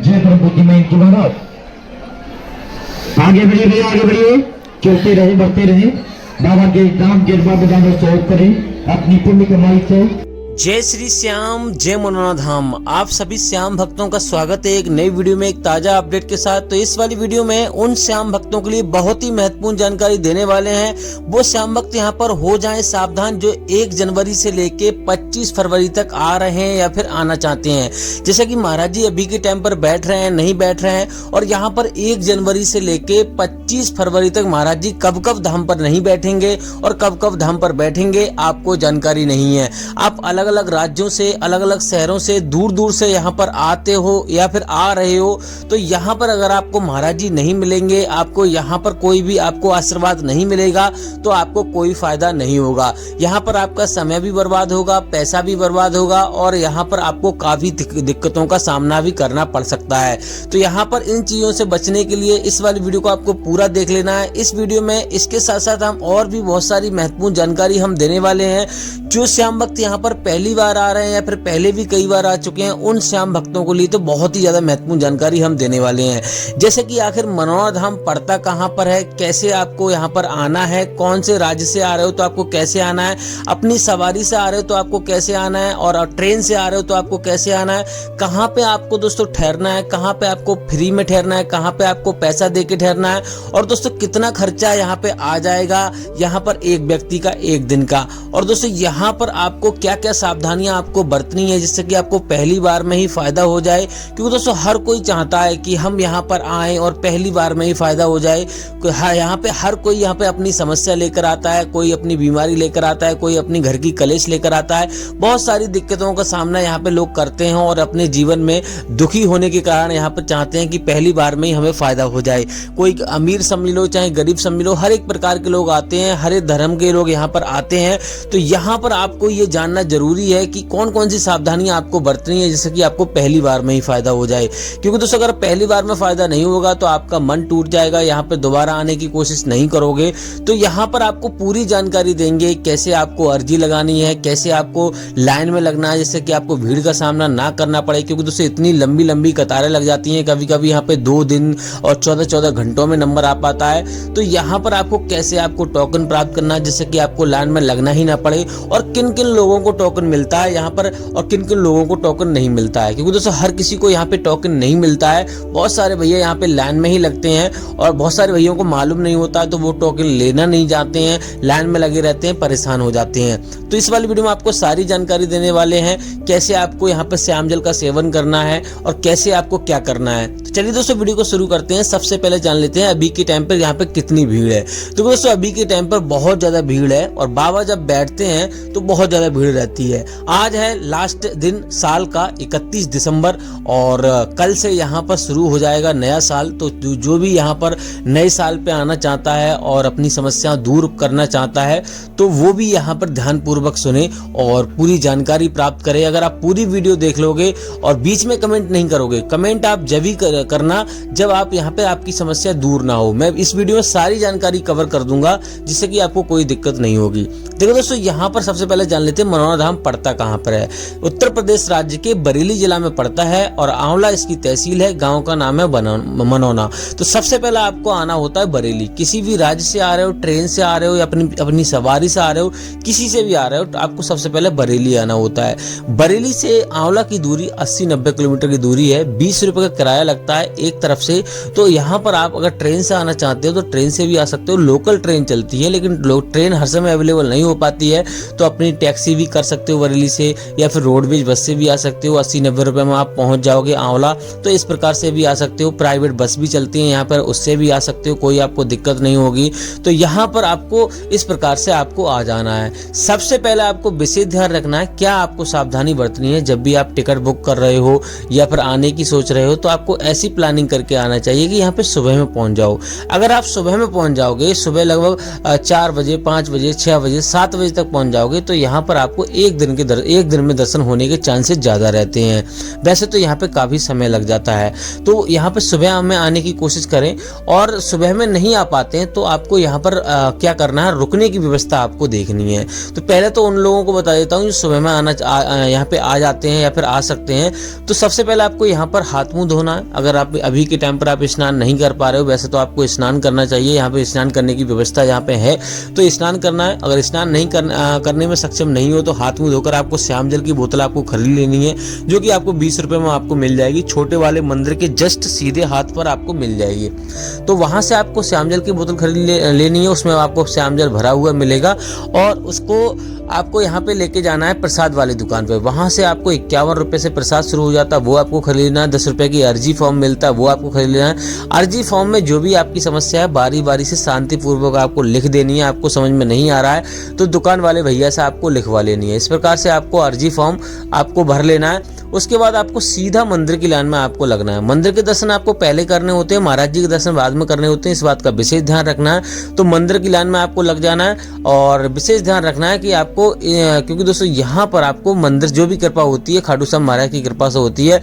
जय परम बुद्धिमान की महाराज। आगे बढ़िए भैया, आगे बढ़िए, चलते रहे, बढ़ते रहे, बाबा के नाम गिरबा बजाना सहयोग करें अपनी पुण्य कमाई से। जय श्री श्याम, जय मनोना धाम। आप सभी श्याम भक्तों का स्वागत है एक नई वीडियो में, एक ताजा अपडेट के साथ। तो इस वाली वीडियो में उन श्याम भक्तों के लिए बहुत ही महत्वपूर्ण जानकारी देने वाले हैं। वो श्याम भक्त यहाँ पर हो जाएं सावधान जो 1 जनवरी से लेके 25 फरवरी तक आ रहे हैं या फिर आना चाहते हैं। जैसे कि महाराज जी अभी के टाइम पर बैठ रहे हैं, नहीं बैठ रहे हैं, और यहाँ पर 1 जनवरी से लेके 25 फरवरी तक महाराज जी कब कब धाम पर नहीं बैठेंगे और कब कब धाम पर बैठेंगे आपको जानकारी नहीं है। आप अलग अलग राज्यों से, अलग अलग शहरों से, दूर दूर से यहाँ पर आते हो या फिर आ रहे हो, तो यहाँ पर अगर आपको महाराज जी नहीं मिलेंगे, आपको यहाँ पर कोई भी आपको आशीर्वाद नहीं मिलेगा, तो आपको कोई फायदा नहीं होगा। यहाँ पर आपका समय भी बर्बाद होगा, पैसा भी बर्बाद होगा, और यहाँ पर आपको काफी दिक्कतों का सामना भी करना पड़ सकता है। तो यहाँ पर इन चीजों से बचने के लिए इस वाली वीडियो को आपको पूरा देख लेना है। इस वीडियो में इसके साथ साथ हम और भी बहुत सारी महत्वपूर्ण जानकारी हम देने वाले हैं। जो श्याम भक्त यहाँ पर पहली बार आ रहे हैं या फिर पहले भी कई बार आ चुके हैं, उन श्याम भक्तों के लिए तो बहुत ही ज्यादा महत्वपूर्ण जानकारी हम देने वाले हैं। जैसे कि आखिर मनोना धाम पड़ता कहाँ पर है, कैसे आपको यहाँ पर आना है, कौन से राज्य से आ रहे हो तो आपको कैसे आना है, अपनी सवारी से आ रहे हो तो आपको कैसे आना है, और ट्रेन से आ रहे हो तो आपको कैसे आना है, कहाँ पे आपको दोस्तों ठहरना है, कहाँ पे आपको फ्री में ठहरना है, कहाँ पे आपको पैसा दे के ठहरना है, और दोस्तों कितना खर्चा यहाँ पे आ जाएगा यहाँ पर एक व्यक्ति का 1 दिन का। और दोस्तों यहाँ पर आपको क्या क्या सावधानियां आपको बरतनी है जिससे कि आपको पहली बार में ही फायदा हो जाए। क्योंकि दोस्तों हर कोई चाहता है कि हम यहाँ पर आए और पहली बार में ही फायदा हो जाए। यहाँ पे हर कोई यहाँ पे अपनी समस्या लेकर आता है, कोई अपनी बीमारी लेकर आता है, कोई अपनी घर की कलेश लेकर आता है। बहुत सारी दिक्कतों का सामना यहाँ पे लोग करते हैं और अपने जीवन में दुखी होने के कारण यहाँ पर चाहते हैं कि पहली बार में ही हमें फायदा हो जाए। कोई अमीर समझ लो चाहे गरीब समझ लो, हर एक प्रकार के लोग आते हैं, हर एक धर्म के लोग यहाँ पर आते हैं। तो यहाँ पर आपको ये जानना जरूरी है कि कौन कौन सी सावधानियां आपको बरतनी है जिससे कि आपको पहली बार में ही फायदा हो जाए। क्योंकि दोस्तों अगर पहली बार में फायदा नहीं होगा तो आपका मन टूट जाएगा, यहाँ पे दोबारा आने की कोशिश नहीं करोगे। तो यहाँ पर आपको पूरी जानकारी देंगे, कैसे आपको अर्जी लगानी है, कैसे आपको लाइन में लगना है जिससे कि आपको भीड़ का सामना ना करना पड़े। क्योंकि दोस्तों इतनी लंबी लंबी कतारें लग जाती हैं, कभी कभी यहाँ पे 2 दिन और 14-14 घंटों में नंबर आ पाता है। तो यहाँ पर आपको कैसे आपको टोकन प्राप्त करना है जिससे कि आपको लाइन में लगना ही ना पड़े, और किन किन लोगों को टोकन मिलता है यहाँ पर और किन किन लोगों को टोकन नहीं मिलता है। क्योंकि दोस्तों हर किसी को यहाँ पे टोकन नहीं मिलता है। बहुत सारे भैया यहाँ पे लाइन में ही लगते हैं और बहुत सारे भैया को मालूम नहीं होता है, तो वो टोकन लेना नहीं जाते हैं, लाइन में लगे रहते हैं, परेशान हो जाते हैं। तो इस वाली वीडियो में आपको सारी जानकारी देने वाले हैं, कैसे आपको यहाँ पे श्याम जल का सेवन करना है और कैसे आपको क्या करना है। तो चलिए दोस्तों वीडियो को शुरू करते हैं। सबसे पहले जान लेते हैं अभी के टाइम पर यहाँ पे कितनी भीड़ है। तो दोस्तों अभी के टाइम पर बहुत ज्यादा भीड़ है, और बाबा जब बैठते हैं तो बहुत ज्यादा भीड़ रहती है। आज है लास्ट दिन साल का 31 दिसंबर, और कल से यहाँ पर शुरू हो जाएगा नया साल। तो जो भी यहाँ पर नए साल पे आना चाहता है और अपनी समस्या दूर करना चाहता है, तो वो भी यहाँ पर ध्यानपूर्वक सुने और पूरी जानकारी प्राप्त करे। अगर आप पूरी वीडियो देख लोगे और बीच में कमेंट नहीं करोगे, कमेंट आप जब ही करना जब आप यहाँ पे आपकी समस्या दूर ना हो। मैं इस वीडियो में सारी जानकारी कवर कर दूंगा जिससे कि आपको कोई दिक्कत नहीं होगी। देखो दोस्तों यहाँ पर सबसे पहले जान लेते हैं मनोना धाम पड़ता कहाँ पर है। उत्तर प्रदेश राज्य के बरेली जिला में पड़ता है और आंवला इसकी तहसील है। गांव का नाम है मनोना। तो सबसे पहले आपको आना होता है बरेली। किसी भी राज्य से आ रहे हो, ट्रेन से आ रहे हो या अपनी सवारी से आ रहे हो, किसी से भी आ रहे हो, तो आपको सबसे पहले बरेली आना होता है। बरेली से आंवला की दूरी 80-90 किलोमीटर की दूरी है। 20 रुपए का किराया लगता है एक तरफ से। तो यहाँ पर आप अगर ट्रेन से आना चाहते हो तो ट्रेन से भी आ सकते हो। लोकल ट्रेन चलती है, लेकिन ट्रेन हर समय अवेलेबल नहीं हो पाती है, तो अपनी टैक्सी भी कर सकते हो बरेली से, या फिर रोडवेज बस से भी आ सकते हो। 80-90 रुपए में आप पहुंच जाओगे आंवला। तो इस प्रकार से भी आ सकते हो। प्राइवेट बस भी चलती है यहाँ पर, उससे भी आ सकते हो, कोई आपको दिक्कत नहीं होगी। तो यहाँ पर आपको इस प्रकार से आपको आ जाना है। सबसे पहले आपको विशेष ध्यान रखना है, क्या आपको सावधानी बरतनी है जब भी आप टिकट बुक कर रहे हो या फिर आने की सोच रहे हो, तो आपको ऐसी प्लानिंग करके आना चाहिए कि यहाँ पे सुबह में पहुंच जाओ। अगर आप सुबह में पहुंच जाओगे, सुबह लगभग 4 बजे, 5 बजे, 6 बजे, 7 बजे तक पहुंच जाओगे, तो यहाँ पर आपको 1 एक दिन में दर्शन होने के चांसेस ज़्यादा रहते हैं। वैसे तो यहाँ पे काफ़ी समय लग जाता है, तो यहाँ पे सुबह में आने की कोशिश करें, और सुबह में नहीं आ पाते हैं तो आपको यहाँ पर क्या करना है, रुकने की व्यवस्था आपको देखनी है। तो पहले तो उन लोगों को बता देता हूँ जो सुबह में यहाँ पे आ जाते हैं या फिर आ सकते हैं, तो सबसे पहले आपको यहाँ पर हाथ मुंह धोना है। अगर आप अभी के टाइम पर आप स्नान नहीं कर पा रहे हो, वैसे तो आपको स्नान करना चाहिए, यहाँ पे स्नान करने की व्यवस्था यहाँ पे है तो स्नान करना है। अगर स्नान नहीं करने में सक्षम नहीं हो तो हाथ मुंह धोकर आपको श्याम जल की बोतल आपको खरीद लेनी है, जो कि आपको 20 रुपए में आपको मिल जाएगी। छोटे वाले मंदिर के जस्ट सीधे हाथ पर आपको मिल जाएगी। तो वहां से आपको श्याम जल की बोतल खरीद लेनी है, उसमें आपको श्याम जल भरा हुआ मिलेगा, और उसको आपको यहाँ पे लेके जाना है प्रसाद वाली दुकान पे। वहां से आपको 51 रुपए से प्रसाद शुरू हो जाता है, वो आपको खरीदना है। 10 रुपए की अर्जी फॉर्म मिलता है, वो आपको खरीदना है। अर्जी फॉर्म में जो भी आपकी समस्या है बारी बारी से शांतिपूर्वक आपको लिख देनी है। आपको समझ में नहीं आ रहा है तो दुकान वाले भैया से आपको लिखवा लेनी है। इस प्रकार से आपको अर्जी फॉर्म आपको भर लेना है। उसके बाद आपको सीधा मंदिर की लाइन में आपको लगना है। मंदिर के दर्शन आपको पहले करने होते हैं, महाराज जी के दर्शन बाद में करने होते हैं, इस बात का विशेष ध्यान रखना है। तो मंदिर की लाइन में आपको लग जाना है, और विशेष ध्यान रखना है कि आपको, क्योंकि दोस्तों यहाँ पर आपको मंदिर जो भी कृपा होती है खाटू श्याम महाराज की कृपा से होती है।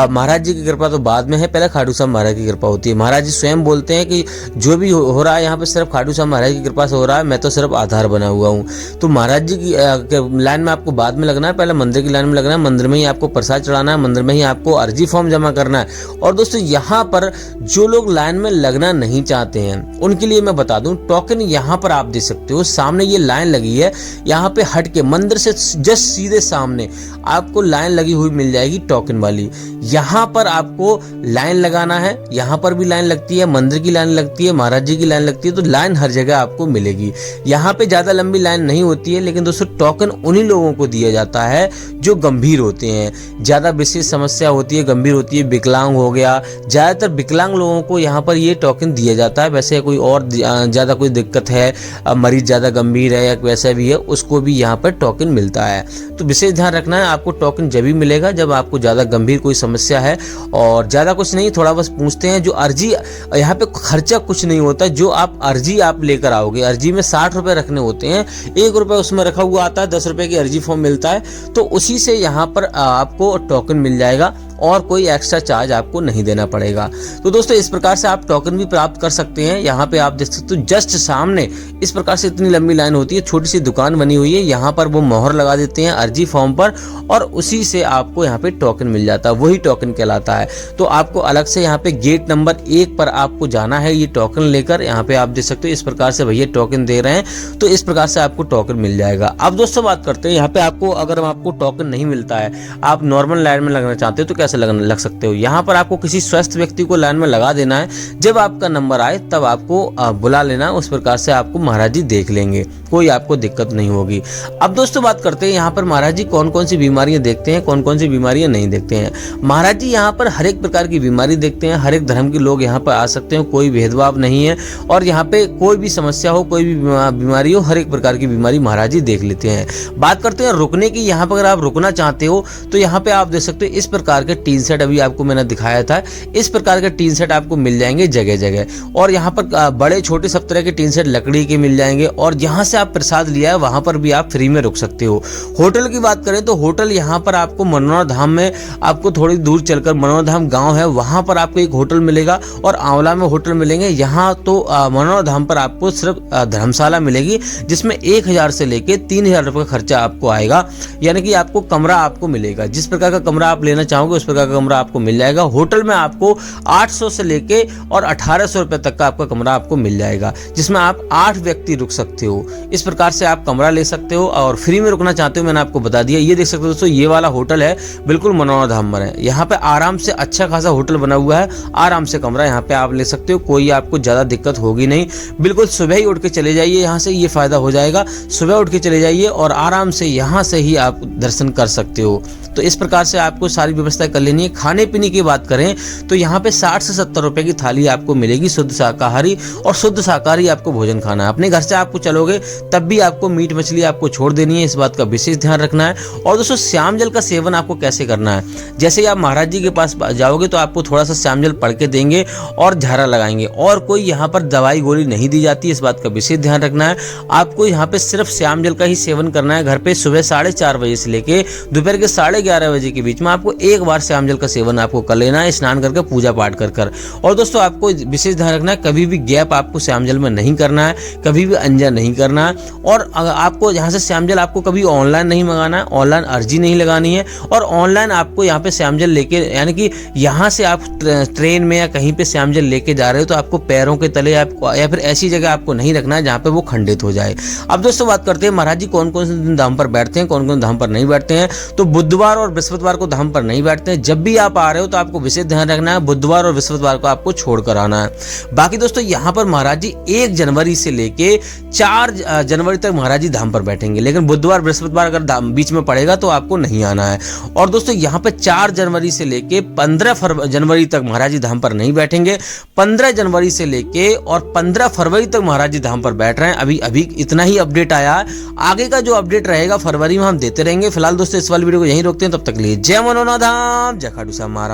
महाराज जी की कृपा तो बाद में है, पहले खाटू श्याम महाराज की कृपा होती है। महाराज जी स्वयं बोलते हैं कि जो भी हो रहा है यहाँ पे सिर्फ खाटू श्याम महाराज की कृपा से हो रहा है, मैं तो सिर्फ आधार बना हुआ हूँ। तो महाराज जी की लाइन में आपको बाद में लगना है, पहले मंदिर की लाइन में लगना है। मंदिर में ही आपको प्रसाद चढ़ाना है, मंदिर में ही आपको अर्जी फॉर्म जमा करना है। और दोस्तों यहाँ पर जो लोग लाइन में लगना नहीं चाहते हैं उनके लिए मैं बता दूं, टोकन यहाँ पर आप दे सकते हो। सामने ये लाइन लगी है, यहाँ पे हट के मंदिर से जस्ट सीधे सामने आपको लाइन लगी हुई मिल जाएगी टोकन वाली। यहाँ पर आपको लाइन लगाना है, यहाँ पर भी लाइन लगती है, मंदिर की लाइन लगती है, महाराज जी की लाइन लगती है। तो लाइन हर जगह आपको मिलेगी। यहाँ पे ज्यादा लंबी लाइन नहीं होती है, लेकिन दोस्तों टोकन उन्हीं लोगों को दिया जाता है जो गंभीर होते हैं, ज्यादा विशेष समस्या होती है, गंभीर होती है, विकलांग हो गया, ज्यादातर विकलांग लोगों को यहाँ पर ये टोकन दिया जाता है। वैसे कोई और ज्यादा कोई दिक्कत है, मरीज ज्यादा गंभीर है या वैसा भी है, उसको भी यहाँ पर टोकन मिलता है। तो विशेष ध्यान रखना है, आपको टोकन जब भी मिलेगा जब आपको ज्यादा गंभीर कोई समस्या है, और ज्यादा कुछ नहीं, थोड़ा बस पूछते हैं। जो अर्जी यहाँ पे खर्चा कुछ नहीं होता, जो आप अर्जी आप लेकर आओगे, अर्जी में 60 रुपए रखने होते हैं, 1 रुपए उसमें रखा हुआ आता है, 10 रुपए की अर्जी फॉर्म मिलता है, तो उसी से यहाँ पर आपको टोकन मिल जाएगा और कोई एक्स्ट्रा चार्ज आपको नहीं देना पड़ेगा। तो दोस्तों इस प्रकार से आप टोकन भी प्राप्त कर सकते हैं। यहाँ पे आप देख सकते हो जस्ट सामने इस प्रकार से इतनी लंबी लाइन होती है, छोटी सी दुकान बनी हुई है, यहाँ पर वो मोहर लगा देते हैं अर्जी फॉर्म पर, और उसी से आपको यहाँ पे टोकन मिल जाता है, वही टोकन कहलाता है। तो आपको अलग से यहाँ पे गेट नंबर 1 पर आपको जाना है ये टोकन लेकर। यहाँ पे आप देख सकते हो इस प्रकार से भैया टोकन दे रहे हैं, तो इस प्रकार से आपको टोकन मिल जाएगा। अब दोस्तों बात करते हैं यहाँ पे आपको, अगर आपको टोकन नहीं मिलता है, आप नॉर्मल लाइन में लगना चाहते हो तो कैसे लग सकते हो। यहाँ पर आपको किसी स्वस्थ व्यक्ति को लाइन में लगा देना है, जब आपका नंबर आए तब आपको बुला लेना, उस प्रकार से आपको महाराज जी देख लेंगे, कोई आपको दिक्कत नहीं होगी। अब दोस्तों बात करते हैं यहाँ पर महाराज जी कौन कौन सी बीमारियां देखते हैं, कौन कौन सी बीमारियां नहीं देखते हैं। महाराज जी यहाँ पर हर एक प्रकार की बीमारी देखते हैं, हर एक धर्म के लोग यहाँ पर आ सकते हैं, कोई भेदभाव नहीं है, और यहाँ पे कोई भी समस्या हो, कोई भी बीमारी हो, हर एक प्रकार की बीमारी महाराज जी देख लेते हैं। बात करते हैं रुकने की। यहाँ पर अगर आप रुकना चाहते हो तो यहाँ पे आप देख सकते हो इस प्रकार के टीन सेट, अभी आपको मैंने दिखाया था, इस प्रकार के टीन सेट आपको मिल जाएंगे जगह जगह, और यहाँ पर बड़े छोटे सब तरह के टीन सेट लकड़ी के मिल जाएंगे, और जहाँ से आप प्रसाद लिया है वहां पर भी आप फ्री में रुक सकते हो। होटल की बात करें तो होटल यहाँ पर आपको मनोहर धाम में, आपको थोड़ी दूर चलकर मनोहर धाम गाँव है, वहां पर आपको एक होटल मिलेगा, और आंवला में होटल मिलेंगे। यहाँ तो मनोहर धाम पर आपको सिर्फ धर्मशाला मिलेगी, जिसमें 1000 से लेके 3000 रुपए का खर्चा आपको आएगा, यानी कि आपको कमरा आपको मिलेगा, जिस प्रकार का कमरा आप लेना चाहोगे उस प्रकार का कमरा आपको मिल जाएगा। होटल में आपको 800 से लेके और 1800 रुपए तक का आपका कमरा आपको मिल जाएगा, जिसमें आप 8 व्यक्ति रुक सकते हो। इस प्रकार से आप कमरा ले सकते हो, और फ्री में रुकना चाहते हो मैंने आपको बता दिया। ये देख सकते हो दोस्तों, ये वाला होटल है बिल्कुल मनोहर धाम में है, यहाँ पे आराम से अच्छा खासा होटल बना हुआ है, आराम से कमरा यहाँ पे आप ले सकते हो, कोई आपको ज्यादा दिक्कत होगी नहीं। बिल्कुल सुबह ही उठ के चले जाइए यहाँ से, ये फायदा हो जाएगा। सुबह उठ के चले जाइए और आराम से यहाँ से ही आप दर्शन कर सकते हो। तो इस प्रकार से आपको सारी व्यवस्था कर लेनी है। खाने पीने की बात करें तो यहाँ पे 60 से 70 रुपए की थाली आपको मिलेगी शुद्ध शाकाहारी, और शुद्ध शाकाहारी आपको भोजन खाना है। अपने घर से आपको चलोगे तब भी आपको मीट मछली आपको छोड़ देनी है, इस बात का विशेष ध्यान रखना है। और दोस्तों श्याम जल का सेवन आपको कैसे करना है, जैसे ही आप महाराज जी के पास जाओगे तो आपको थोड़ा सा श्याम जल पढ़ के देंगे और झारा लगाएंगे, और कोई यहाँ पर दवाई गोली नहीं दी जाती, इस बात का विशेष ध्यान रखना है। आपको यहाँ पे सिर्फ श्याम जल का ही सेवन करना है। घर पे सुबह 4:30 बजे से लेके दोपहर के 11:30 बजे के बीच में आपको एक बार श्याम जल का सेवन आपको कर लेना है, स्नान करके पूजा पाठ कर। और दोस्तों आपको विशेष ध्यान रखना है, कभी भी गैप आपको श्याम जल में नहीं करना है, कभी भी अंजा नहीं करना है। और आपको यहाँ से श्याम जल आपको कभी ऑनलाइन नहीं मंगाना है, ऑनलाइन अर्जी नहीं लगानी है। और ऑनलाइन आपको यहाँ पे श्याम जल लेके, यानी कि यहाँ से आप ट्रेन में या कहीं पे श्याम जल लेके जा रहे हो तो आपको पैरों के तले या फिर ऐसी जगह आपको नहीं रखना है जहाँ पे वो खंडित हो जाए। अब दोस्तों बात करते हैं महाराज जी कौन कौन से दिन धाम पर बैठते हैं, कौन कौन धाम पर नहीं बैठते हैं। तो बुधवार और बृहस्पतिवार को धाम पर नहीं बैठते हैं। जब भी आप आ रहे हो तो आपको विशेष ध्यान रखना है, बुधवार और बृहस्पतिवार को आपको छोड़कर आना है। बाकी दोस्तों यहाँ पर महाराज जी 1 जनवरी से लेके 4 जनवरी तक महाराज जी धाम पर बैठेंगे, लेकिन बुधवार बृहस्पतिवार अगर बीच में पड़ेगा तो आपको नहीं आना है। और दोस्तों यहाँ पे 4 जनवरी से लेके 15 जनवरी तक महाराज जी धाम पर नहीं बैठेंगे। 15 जनवरी से लेके और 15 फरवरी तक महाराज जी धाम पर बैठ रहे हैं। अभी इतना ही अपडेट आया है, आगे का जो अपडेट रहेगा फरवरी में हम देते रहेंगे। फिलहाल दोस्तों इस वाली वीडियो को यहीं रोकते हैं, तब तक लिए जय मनोनाथ धाम, जय खाटू श्याम महाराज।